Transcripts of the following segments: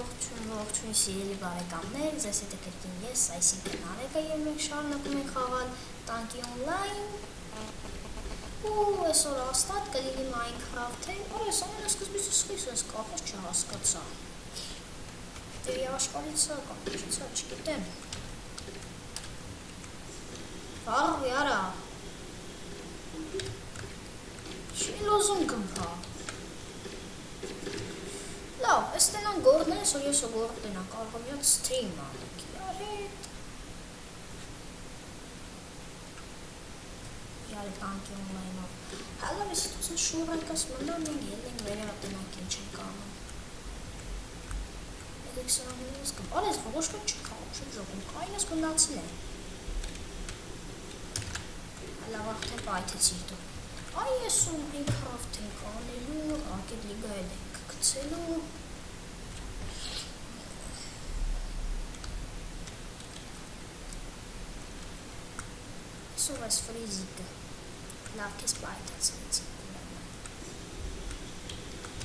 Ողջույն սիրելի բարեկամներ, ձեզ հետ է կրկին ես, այսինքն Արեգը, եւ մենք շարունակում ենք խաղալ տանկի օնլայն։ Ու այսօր հաստատ կլինի Minecraft-ը, որը ամենասկզբից սկսես ես կախած չհասկացա։ Դերի աշխարհից կամ ինչա չգիտեմ։ Վաղ яра։ Չի լոզում գմփա։ Լավ, այստենան գորդն ես, որ ես գորդն եմ կարող եմ իդ սթրիմ անենք, Յարի տանկի օնլայնով։ Հալավ ես դուս շուրայքս մնամ ենք ելենք վերապտնանք ինչ ենք անում։ Ելեք սրանին ես կմ, արես ոչ կն չկա, չեմ ժողում, կային ես գնացել է։ Հալավ աղթեն պայթեցիր դու։ Այ ես ու Minecraft ենք անելու, ակետ լիգա էլ ենք գցելու։ Սով ես ֆրիզիկը, լավ կես պայթացնից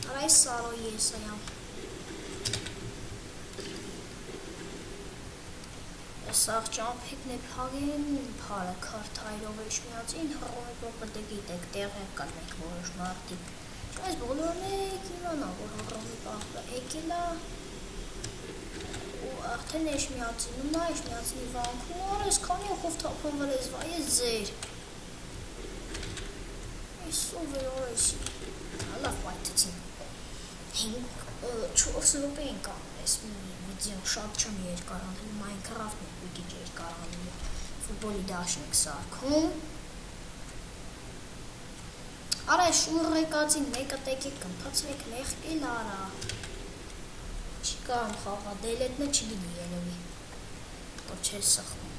Արա այս սարոյի ես այամ Ես աղ ճամփիկն է պաղին պարը քարթայրով էշ միացին հռոմիկով պտե գիտեք տեղ եկան մեկ որոշ մարդիկ Այս բոլորն եք իմանա, որ հռոմի պաղը եկելա ու աղթեն էշ միացին ու նա էշ միացին իվանքում ու արես քանի ոխով թապանվել ես վայ ես ձեր Ես ով էր օրեսի հալավ պայթեցին 4 լոպ ենք անում ես վիդեոն շատ չեմ երկար անում Minecraft-ն է մի քիչ երկար անում ֆուտբոլի դաշն եք սարքում Արա շուրեկացին մեկը տեկեք կմփացրեք մեղկել արա Չի կարամ խաղա, դելետնը չգինի երևի Որ չեր սխում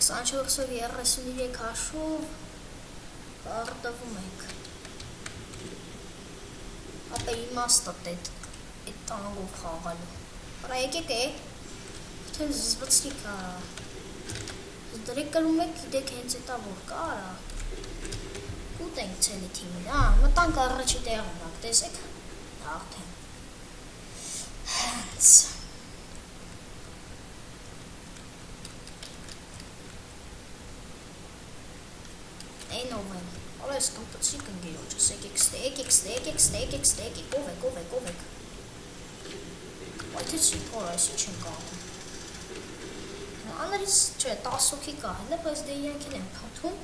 24-ով 33 հաշով Կարդվում ենք Ապա իմաստատ էդ տանգով խաղալու Արա եկեք է Թեն զվծրիկ արա Դրեք կլում եք գիտեք հենց էտա որ կա արա Կուտ ենք ցելի թիմին, մտանք առաջի տեղն ակ, տեսեք, աղթեն Հենց Են ով են, արա ես կմպծրի կնգերոջս, եկեք, ով եք Այդեցի, որ այսի չեն կանում Աներից չէ, 10 հոգի կա, հելը, բայց դե իրանք են պաթում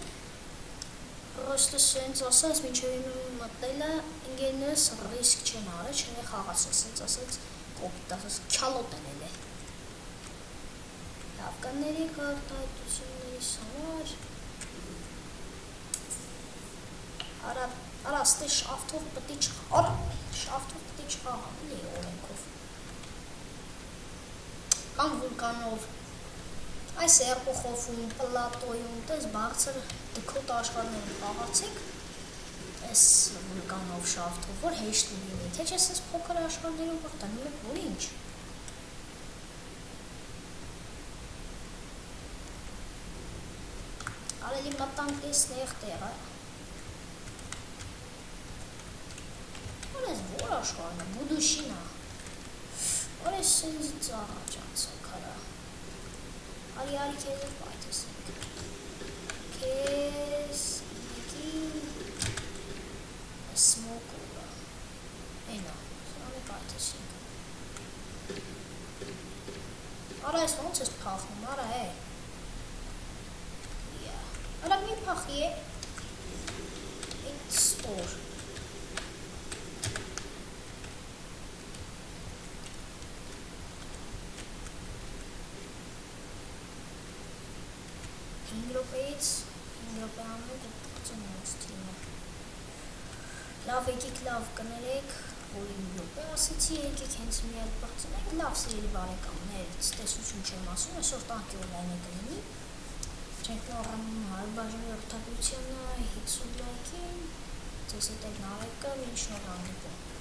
Просто սենց ասած, մինչև իմ մտելը ինգերներս ռիսկ չեն արը, չեն է խաղացել, սենց ասած, կոպիտ ասած, չալոտ են էլ է Լավկանների կարտայտությունների սամար Արա, ստե շավթով պտի չխաղ, շավթով պտի չխաղ, լի օրենքով Կամ վուլկանով Այս երբոխովում, պլատոյում, տես բաղցր դքոտ աշխարհներում խաղացեք Այս վուլկանով շավթով, որ հեշտ լինի, թե չես ես փոքր աշխարհներում բաղտանում եք, որ ինչ Արելի մտանք ես նեղ տեղ, Որ ես որ աշխարհն է, բուդուշին է Որ ես սենզից առաջ անցակ արա Արի քեզ էր պայթեսինք Քեզ եկի Սմոկուրա Էնա, սրան է պայթեսինք Արա ես ոնց ես պախնում, արա է Արա մի պախի է Իտ սպոր Հինգրոպեից հինգրոպե ամնեք ու պղծում ոնց թիմը Լավ եկիք լավ կներեք, որ հինգրոպե ասեցի եկիք հենց մի էլ պղծում եք լավ սիրելի բարեկամներ, տեսություն չեմ ասում, այսօր տանկի օնլայն է կլինի Չենք նորանում հարբաժնի որդակությանը 50 լայքին, ձեզ հետ էլ նարեկը, մինչ նոր հանդիպում